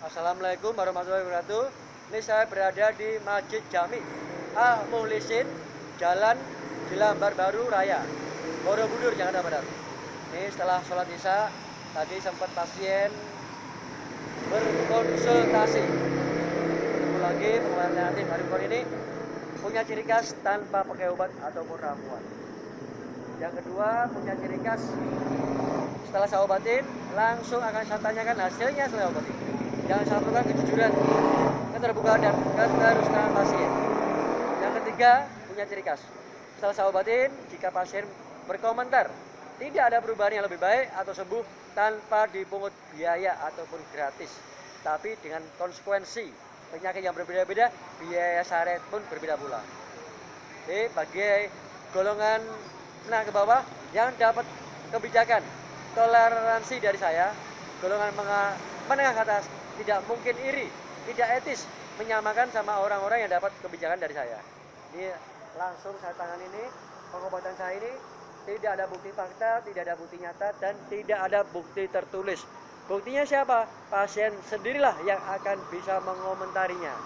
Assalamualaikum warahmatullahi wabarakatuh. Ini saya berada di Masjid Jami Al Muhlisin, Jalan Jelambar Baru Raya, Borobudur, Jakarta Barat. Ini setelah sholat isya, tadi sempat pasien berkonsultasi. Ketemu lagi pengobatan alternatif hari ini punya ciri khas tanpa pakai obat ataupun ramuan. Yang kedua punya ciri khas setelah saya obatin langsung akan saya tanyakan hasilnya setelah obatin. Jangan satukan kejujuran, keterbukaan dan keterusan pasien. Yang ketiga punya ciri khas setelah saya obatin, jika pasien berkomentar tidak ada perubahan yang lebih baik atau sembuh tanpa dipungut biaya ataupun gratis, tapi dengan konsekuensi penyakit yang berbeda-beda, biaya syarat pun berbeda pula. Jadi bagi golongan menengah ke bawah yang dapat kebijakan toleransi dari saya, golongan menengah ke atas tidak mungkin iri, tidak etis menyamakan sama orang-orang yang dapat kebijakan dari saya. Ini langsung saya tangan ini, pengobatan saya ini tidak ada bukti fakta, tidak ada bukti nyata, dan tidak ada bukti tertulis. Buktinya siapa? Pasien sendirilah yang akan bisa mengomentarinya.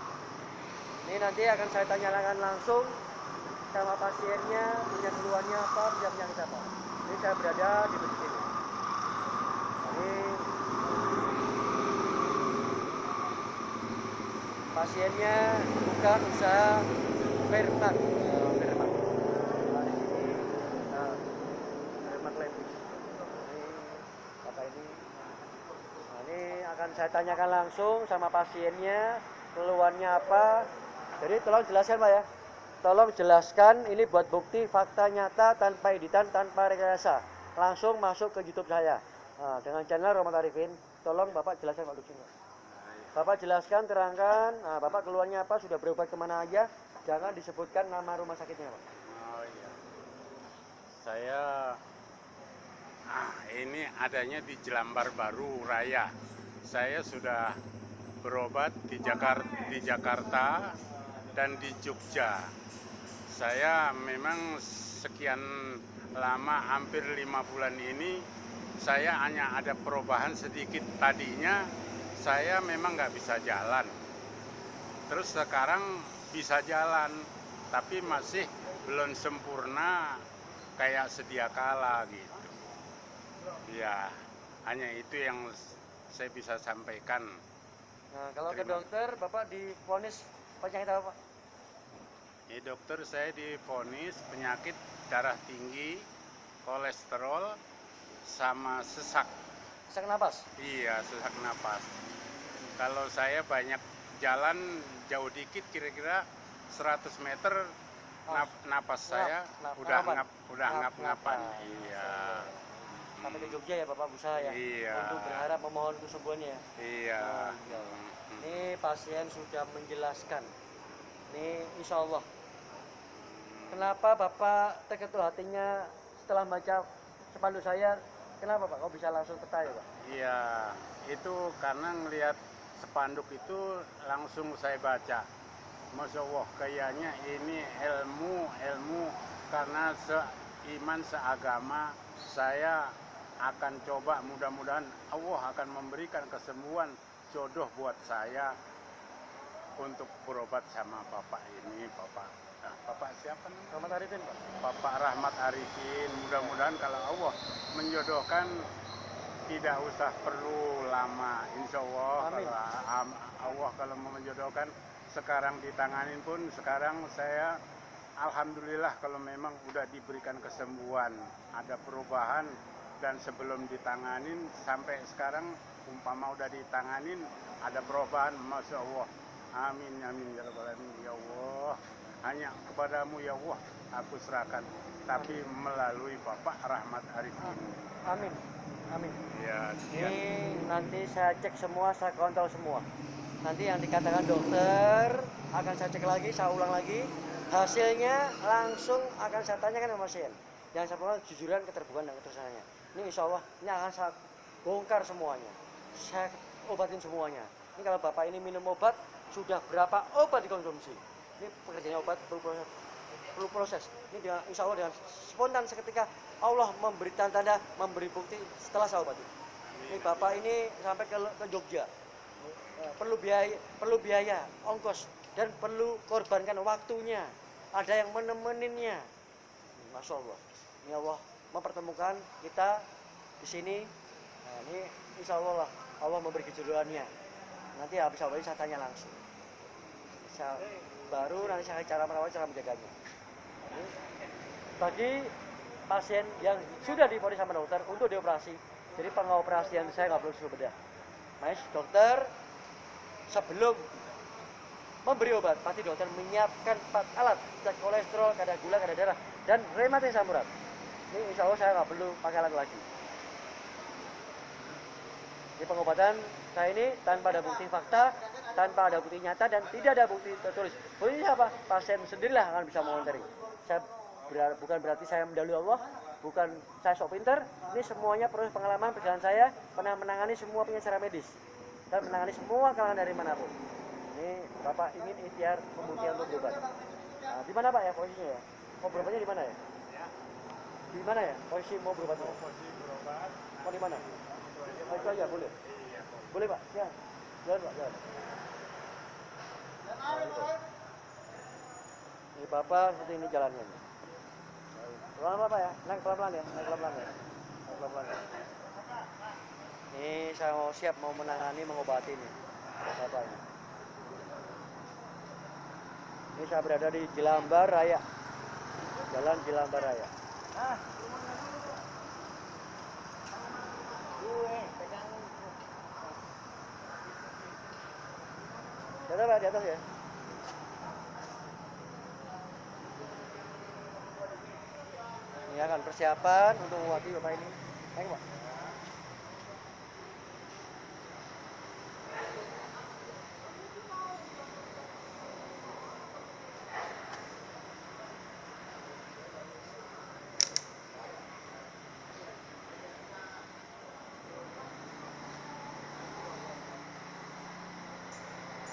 Ini nanti akan saya tanyakan langsung sama pasiennya, punya keluhannya apa, punya penyakit apa. Ini saya berada di masjid ini. Ini pasiennya buka usaha Firman. Akan saya tanyakan langsung sama pasiennya keluhannya apa. Jadi tolong jelaskan Pak ya, tolong jelaskan ini buat bukti fakta nyata tanpa editan, tanpa rekayasa, langsung masuk ke YouTube saya dengan channel Rahmat Arifin. Tolong Bapak jelaskan Pak Lutfi. Bapak jelaskan, terangkan Bapak keluhannya apa, sudah berobat kemana aja, jangan disebutkan nama rumah sakitnya Pak. Oh iya, saya ini adanya di Jelambar Baru Raya. Saya sudah berobat di Jakarta dan di Jogja. Saya memang sekian lama, hampir 5 bulan ini, saya hanya ada perubahan sedikit. Tadinya saya memang nggak bisa jalan. Terus sekarang bisa jalan, tapi masih belum sempurna kayak sedia kala gitu. Ya, hanya itu yang saya bisa sampaikan. Nah, kalau ke dokter, Bapak divonis penyakit apa Pak? Ya dokter, saya divonis penyakit darah tinggi, kolesterol, sama sesak. Sesak napas? Iya, sesak napas. Kalau saya banyak jalan jauh dikit, kira-kira 100 meter, napas saya udah ngap-ngapan. Iya. Sampai ke Jogja ya Bapak berusaha ya? Iya. Untuk berharap memohon kesembuhannya. Iya. Ini pasien sudah menjelaskan. Ini insya Allah. Kenapa Bapak terketuk hatinya setelah baca spanduk saya? Kenapa Pak? Kok bisa langsung tertarik Pak? Iya, itu karena ngelihat spanduk itu langsung saya baca. Masya Allah, kayaknya ini ilmu karena seiman seagama. Saya akan coba, mudah-mudahan Allah akan memberikan kesembuhan, jodoh buat saya untuk berobat sama Bapak ini, Bapak siapa nih? Rahmat Arifin Pak. Bapak Rahmat Arifin. Mudah-mudahan kalau Allah menjodohkan tidak usah perlu lama, insya Allah. Amin. Kalau Allah kalau mau menjodohkan sekarang ditanganin pun, sekarang saya alhamdulillah kalau memang udah diberikan kesembuhan, ada perubahan. Dan sebelum ditanganin sampai sekarang umpama udah ditanganin ada perubahan, masya Allah. Amin ya rabbal alamin. Ya Allah, hanya kepadamu ya Allah aku serahkan, tapi melalui Bapak Rahmat Arifin. Amin. Ya, ini nanti saya cek semua, saya kontrol semua. Nanti yang dikatakan dokter akan saya cek lagi, saya ulang lagi. Hasilnya langsung akan saya tanyakan sama pasien. Yang saya perlu jujuran, keterbukaan dan keterusannya. Ini insya Allah ini akan saya bongkar semuanya. Saya obatin semuanya. Ini kalau Bapak ini minum obat, sudah berapa obat dikonsumsi. Ini pekerjaannya obat perlu proses. Ini dengan, insya Allah dengan spontan seketika Allah memberi tanda, memberi bukti setelah saya obatin. Ini Bapak ini sampai ke Jogja. perlu biaya ongkos dan perlu korbankan waktunya. Ada yang menemeninnya. Masya Allah, ini Allah mempertemukan kita di sini. Nah, ini insya Allah lah, Allah memberi kejodohannya. Nanti habis ini saya tanya langsung. Baru nanti saya cara merawat, cara menjaganya. Ini bagi pasien yang sudah divonis sama dokter untuk dioperasi, jadi pengoperasian saya nggak perlu suruh bedah. Mas, dokter sebelum memberi obat, pasti dokter menyiapkan 4 alat, cek kolesterol, kadar gula, kadar darah, dan rematik asam urat. Ini insya Allah saya nggak perlu pakai alat lagi. Di pengobatan saya ini tanpa ada bukti fakta, tanpa ada bukti nyata, dan tidak ada bukti tertulis. Buktinya apa? Pasien sendirilah akan bisa mengontari. Bukan berarti saya mendahului Allah, bukan saya sok pinter. Ini semuanya proses pengalaman perjalanan saya, pernah menangani semua penyakit secara medis dan menangani semua kalangan dari manapun. Ini Bapak ingin ikhtiar pembuktian untuk berobat. Nah, di mana Pak ya posisinya ya? Mau berobatnya di mana ya? Di mana ya? Posisi mau berobatnya? Posisi berobat. Mau di mana? Oh, itu aja boleh. Boleh Pak? Ya. Jalan Pak, jalan. Ini Bapak seperti ini jalannya. Pelan-pelan Pak ya, naik pelan-pelan ya, naik pelan-pelan ya. Naik pelan-pelan ya. Ini saya mau siap mau menangani, mengobati ini Bapak ini. Ini saya berada di Jelambar Raya, Jalan Jelambar Raya. Ada Pak di atas ya? Ini akan persiapan untuk mengobati Bapak ini. Ayo Pak.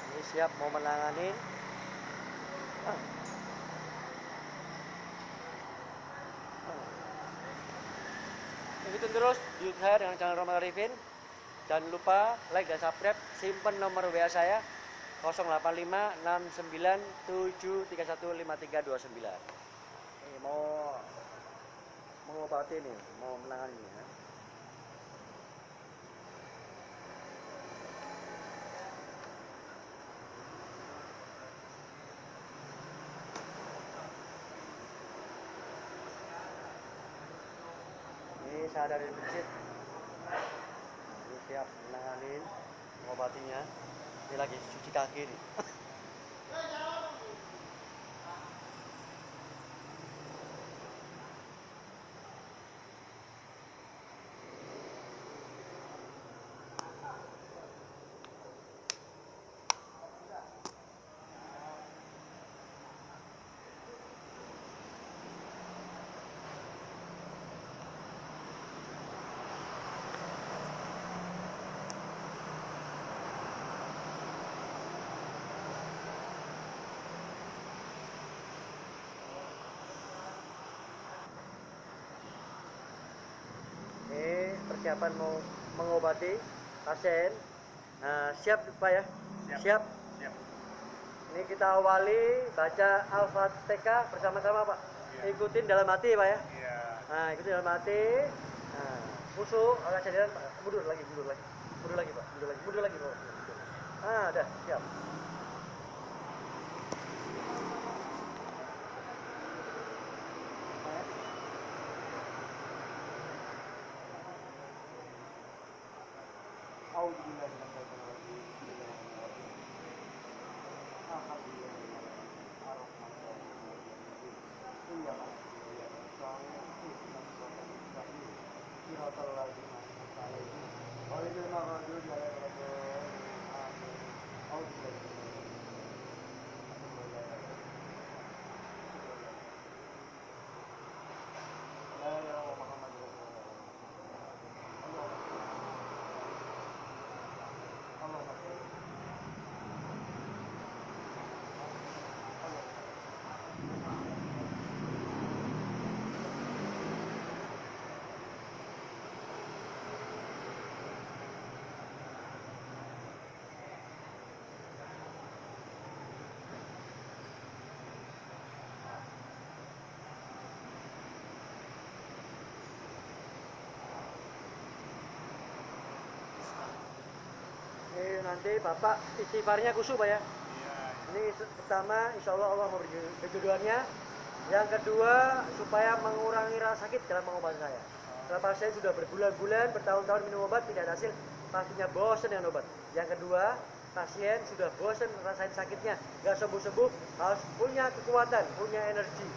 Ini siap mau menangani. Ikutin terus YouTube saya dengan channel Roma Arifin. Jangan lupa like dan subscribe. Simpen nomor WA saya 0859731539. Ini mau mengobati nih, mau menangani ya. Ini saya dari masjid. Ini siap menanganin, mengobatinya. Ini lagi cuci kaki nih. Persiapan mau mengobati pasien. Nah, siap Pak ya? Siap. Ini kita awali baca Al-Fatihah bersama-sama Pak. Ya. Ikutin dalam hati Pak ya? Iya. Nah, ikutin dalam hati. Nah, musuh agak cederan Pak. Mundur lagi Pak. Mundur lagi Pak. Ah, udah siap. nanti Bapak istighfarnya khusyuk Pak ya. Iya. Ini pertama, insya Allah Allah memberi kejodohannya. Yang kedua, supaya mengurangi rasa sakit dalam pengobatan saya. Kalau pasien sudah berbulan-bulan, bertahun-tahun minum obat tidak ada hasil, pastinya bosan dengan obat. Yang kedua, pasien sudah bosan ngerasain sakitnya, nggak sembuh-sembuh, harus punya kekuatan, punya energi,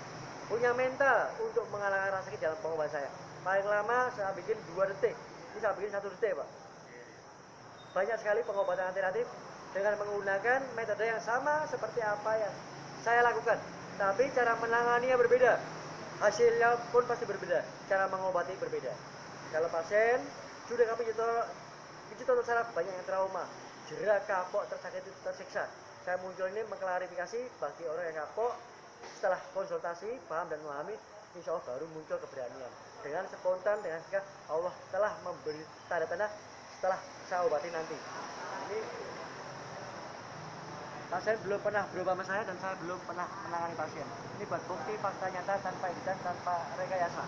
punya mental untuk mengalahkan rasa sakit dalam pengobatan saya. Paling lama saya bikin 2 detik, ini saya bikin 1 detik Pak. Banyak sekali pengobatan alternatif dengan menggunakan metode yang sama seperti apa yang saya lakukan, tapi cara menanganinya berbeda, hasilnya pun pasti berbeda, cara mengobati berbeda. Kalau pasien sudah kami digital saraf banyak yang trauma, jerak, kapok, tersakiti, tersiksa. Saya muncul ini mengklarifikasi bagi orang yang kapok, setelah konsultasi paham dan memahami, insya Allah baru muncul keberanian. Dengan spontan, dengan sikap, Allah telah memberi tanda-tanda setelah saya obati nanti. Ini pasien belum pernah berubah sama saya dan saya belum pernah menangani pasien. Ini buat bukti fakta nyata tanpa editan, tanpa rekayasa.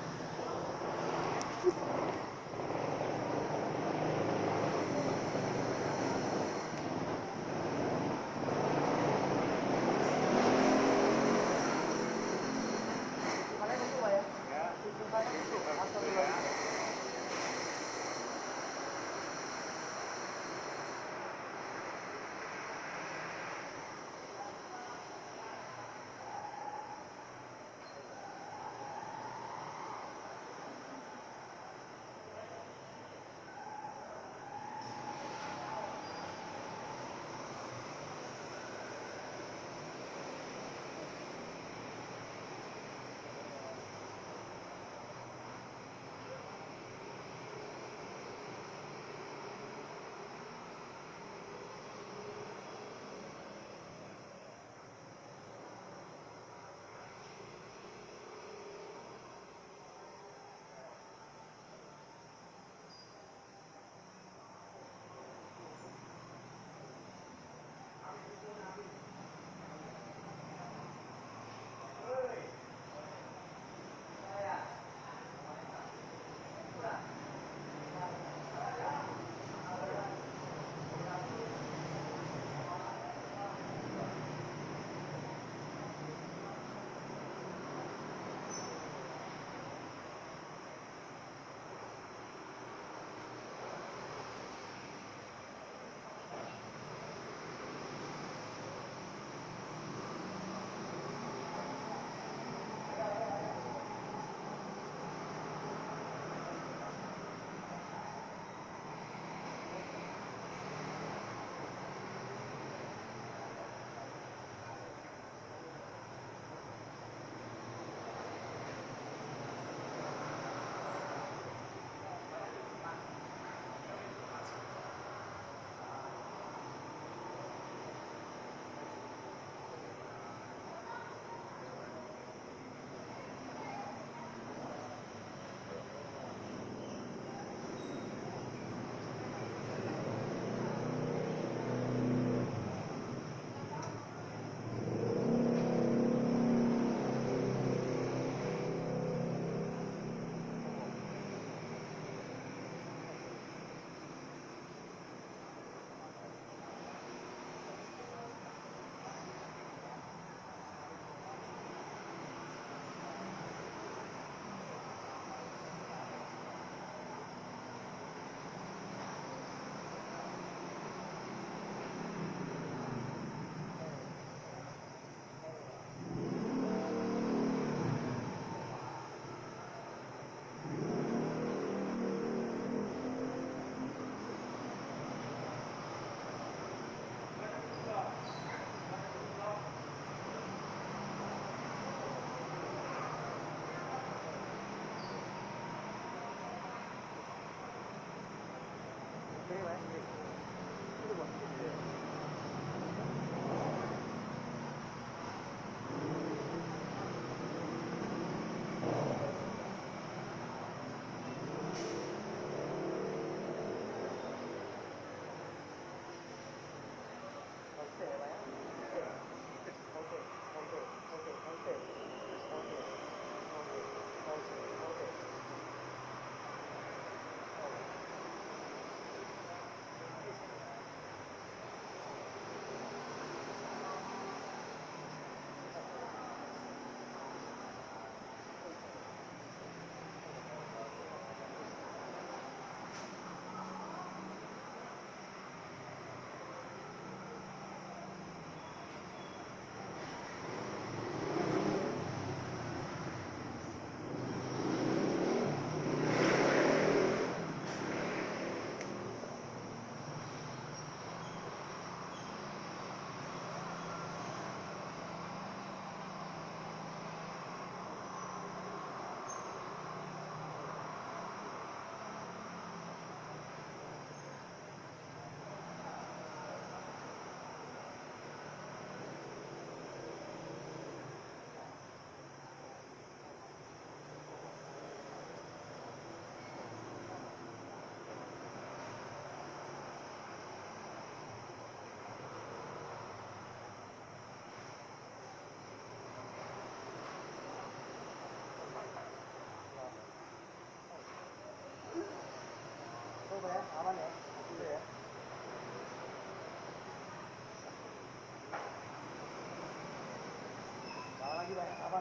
lagi banyak apa?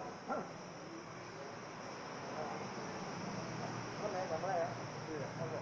Mulai ya. Iya. Oke.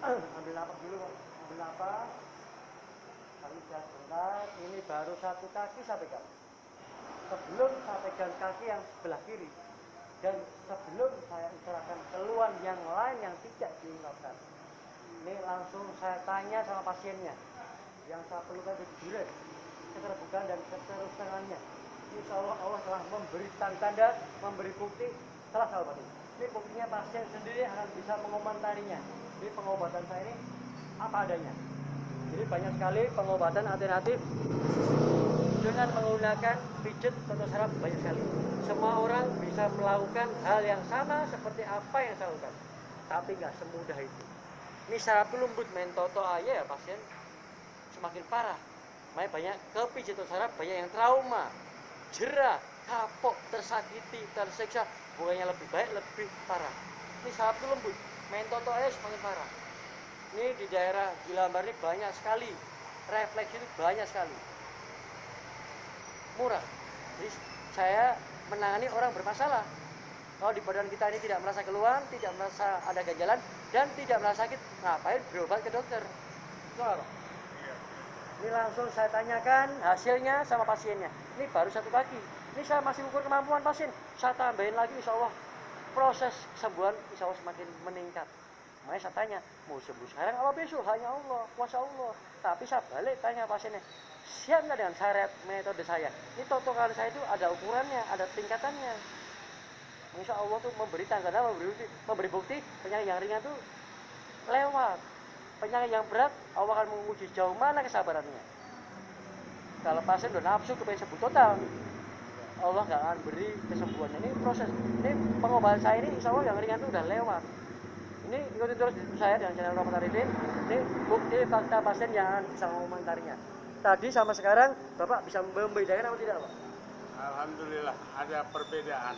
Ambil napas dulu, Pak. Ambil napas. Kali sebentar. Ini baru satu kaki saya pegang. Sebelum saya pegang kaki yang sebelah kiri dan sebelum saya isyaratkan keluhan yang lain yang tidak diungkapkan, ini langsung saya tanya sama pasiennya. Yang saya perlukan jujur, keterbukaan dan keterus terangannya. Insya Allah Allah telah memberi tanda, memberi bukti telah saya obati. Ini buktinya pasien sendiri akan bisa mengomentarinya. Jadi pengobatan saya ini apa adanya. Jadi banyak sekali pengobatan alternatif dengan menggunakan pijet atau saraf banyak sekali. Semua orang bisa melakukan hal yang sama seperti apa yang saya lakukan, tapi nggak semudah itu. Ini saraf lembut main toto aja ya pasien semakin parah. Makanya banyak kepijat atau saraf banyak yang trauma, jerah, kapok, tersakiti, tersiksa. Bukannya lebih baik, lebih parah. Ini saraf lembut main toto aja semakin parah. Ini di daerah Gilambar ini banyak sekali, refleks itu banyak sekali. Murah. Jadi saya menangani orang bermasalah. Kalau di badan kita ini tidak merasa keluhan, tidak merasa ada ganjalan, dan tidak merasa sakit, ngapain berobat ke dokter? Betul. Ini langsung saya tanyakan hasilnya sama pasiennya. Ini baru satu kaki. Ini saya masih ukur kemampuan pasien. Saya tambahin lagi, insya Allah proses kesembuhan insya Allah semakin meningkat. Makanya saya tanya, mau sembuh sekarang apa besok? Hanya Allah, kuasa Allah. Tapi saya balik tanya pasiennya, siap nggak dengan syarat metode saya? Ini totokan saya itu ada ukurannya, ada tingkatannya. Insya Allah tuh memberi tanda, memberi bukti penyakit yang ringan tuh lewat. Penyakit yang berat, Allah akan menguji jauh mana kesabarannya. Kalau pasien udah nafsu kepengen sembuh total, Allah nggak akan beri kesembuhan. Ini proses, ini pengobatan saya ini insya Allah yang ringan tuh udah lewat. Ini ikutin terus di saya dengan channel Rahmat Arifin. Ini bukti fakta pasien yang bisa mengomentarinya. Tadi sama sekarang Bapak bisa membedakan apa tidak, Pak? Alhamdulillah ada perbedaan.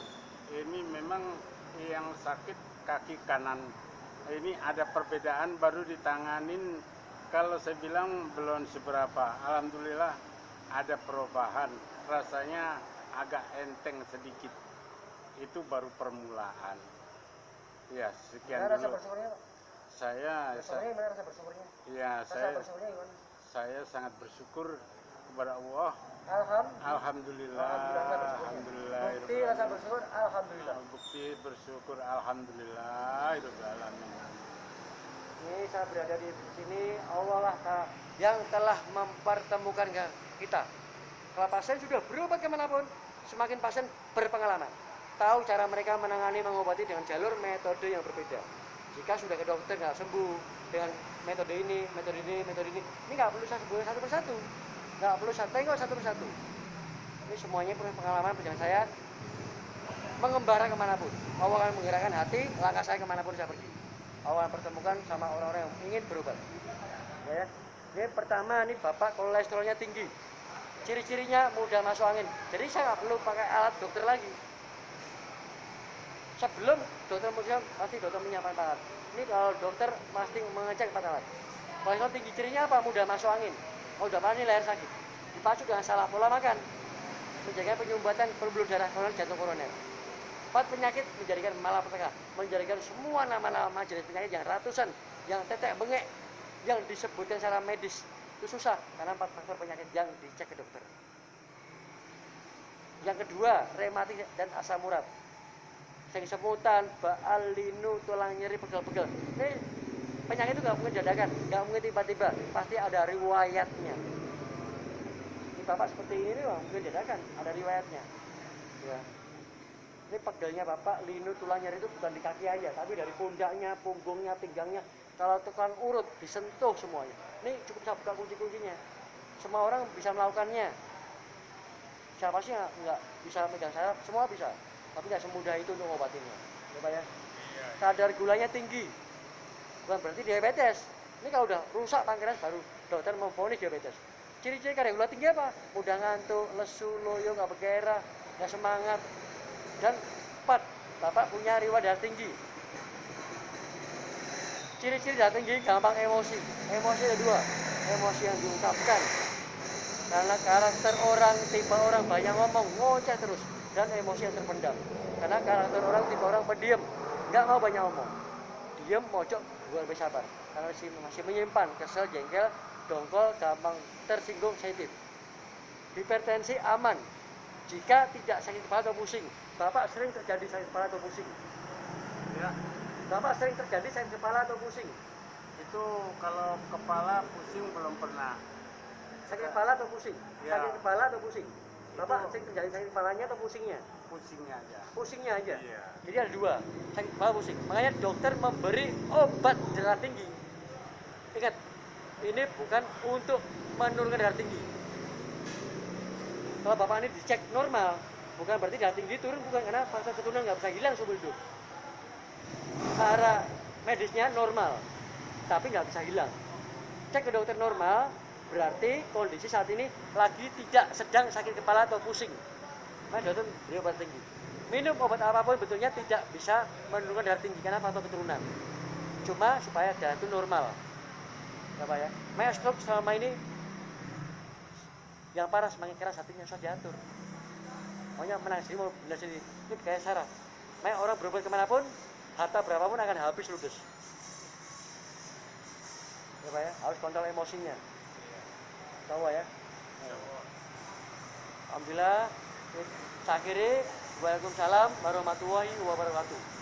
Ini memang yang sakit kaki kanan. Ini ada perbedaan baru ditanganin. Kalau saya bilang belum seberapa. Alhamdulillah ada perubahan. Rasanya agak enteng sedikit. Itu baru permulaan. Ya, sekian rasa dulu. bersyukurnya, Pak? Gimana rasa bersyukurnya? Ya, Bersyukurnya gimana? saya sangat bersyukur kepada Allah. Alhamdulillah. Alhamdulillah. Bukti rasa bersyukur, alhamdulillah. Bukti bersyukur, alhamdulillah. Ini saya berada di sini, Allah lah yang telah mempertemukan kita. Kalau pasien sudah berobat kemanapun, semakin pasien berpengalaman. Tahu cara mereka menangani, mengobati dengan jalur metode yang berbeda. Jika sudah ke dokter nggak sembuh dengan metode ini, ini nggak perlu saya sebutkan satu persatu, nggak perlu saya tengok satu persatu. Ini semuanya punya pengalaman perjalanan saya mengembara kemanapun. Allah akan menggerakkan hati, langkah saya kemanapun saya pergi. Allah akan pertemukan sama orang-orang yang ingin berobat. Ya, ini pertama, ini bapak kolesterolnya tinggi. Ciri-cirinya mudah masuk angin. Jadi saya nggak perlu pakai alat dokter lagi. Sebelum dokter musim pasti dokter menyiapkan alat. Ini kalau dokter pasti mengecek 4 alat. Kolesterol tinggi cirinya apa? Mudah masuk angin. Mudah panik, leher sakit. Dipacu dengan salah pola makan. Menjaga penyumbatan pembuluh darah koroner, jantung koroner. 4 penyakit menjadikan malapetaka, menjadikan semua nama-nama jenis penyakit yang ratusan, yang tetek bengek, yang disebutkan secara medis itu susah karena 4 faktor penyakit yang dicek ke dokter. Yang kedua, rematik dan asam urat. Sing semutan, baal, linu, tulang nyeri, pegel-pegel. Ini Penyakit itu nggak mungkin dadakan, nggak mungkin tiba-tiba, pasti ada riwayatnya. Ini bapak seperti ini nggak mungkin dadakan, ada riwayatnya. Ya. Ini pegelnya bapak, linu tulang nyeri itu bukan di kaki aja, tapi dari pundaknya, punggungnya, pinggangnya. Kalau tukang urut disentuh semuanya. Ini cukup saya buka kunci-kuncinya. Semua orang bisa melakukannya. Siapa sih nggak bisa megang saya? Semua bisa, tapi nggak semudah itu untuk ngobatinnya. Ya Pak ya. Kadar gulanya tinggi, bukan berarti diabetes. Ini kalau udah rusak pankreas baru dokter memvonis diabetes. Ciri-ciri kadar gula tinggi apa? Mudah ngantuk, lesu, loyo, nggak bergairah, nggak semangat. Dan 4, bapak punya riwayat darah tinggi. Ciri-ciri darah tinggi gampang emosi. Emosi ada 2, emosi yang diungkapkan. Karena karakter orang, tipe orang banyak ngomong, ngoceh terus. Dan emosi yang terpendam. Karena karakter orang, tipe orang pendiam, nggak mau banyak ngomong. Diam, mojok, gue lebih sabar. Karena masih menyimpan, kesel, jengkel, dongkol, gampang tersinggung, sensitif. Hipertensi aman. Jika tidak sakit kepala atau pusing. Bapak sering terjadi sakit kepala atau pusing? Ya, Bapak sering terjadi sakit kepala atau pusing? itu kalau kepala pusing belum pernah. Sakit kepala atau pusing? Ya. Sakit kepala atau pusing? Bapak sering terjadi sakit kepalanya atau pusingnya? Pusingnya aja. Pusingnya aja. Iya. Jadi ada 2, sakit kepala, pusing. Makanya dokter memberi obat darah tinggi. Ingat, ini bukan untuk menurunkan darah tinggi. Kalau bapak ini dicek normal, bukan berarti darah tinggi turun, bukan, karena faktor keturunan nggak bisa hilang seumur hidup. Cara medisnya normal, tapi nggak bisa hilang. Cek ke dokter normal, berarti kondisi saat ini lagi tidak sedang sakit kepala atau pusing. Maka dokter beri obat tinggi. Minum obat apapun betulnya tidak bisa menurunkan darah tinggi karena faktor keturunan. Cuma supaya darah itu normal. Bapak ya, makanya stroke selama ini yang parah semakin keras hatinya susah diatur. Maunya menang sendiri, mau benar sendiri. Ini kayak saraf. Makanya orang berobat kemanapun, harta berapapun akan habis ludes. Ya Pak ya, harus kontrol emosinya. Tahu ya. Alhamdulillah. Saya akhiri. Waalaikumsalam warahmatullahi wabarakatuh.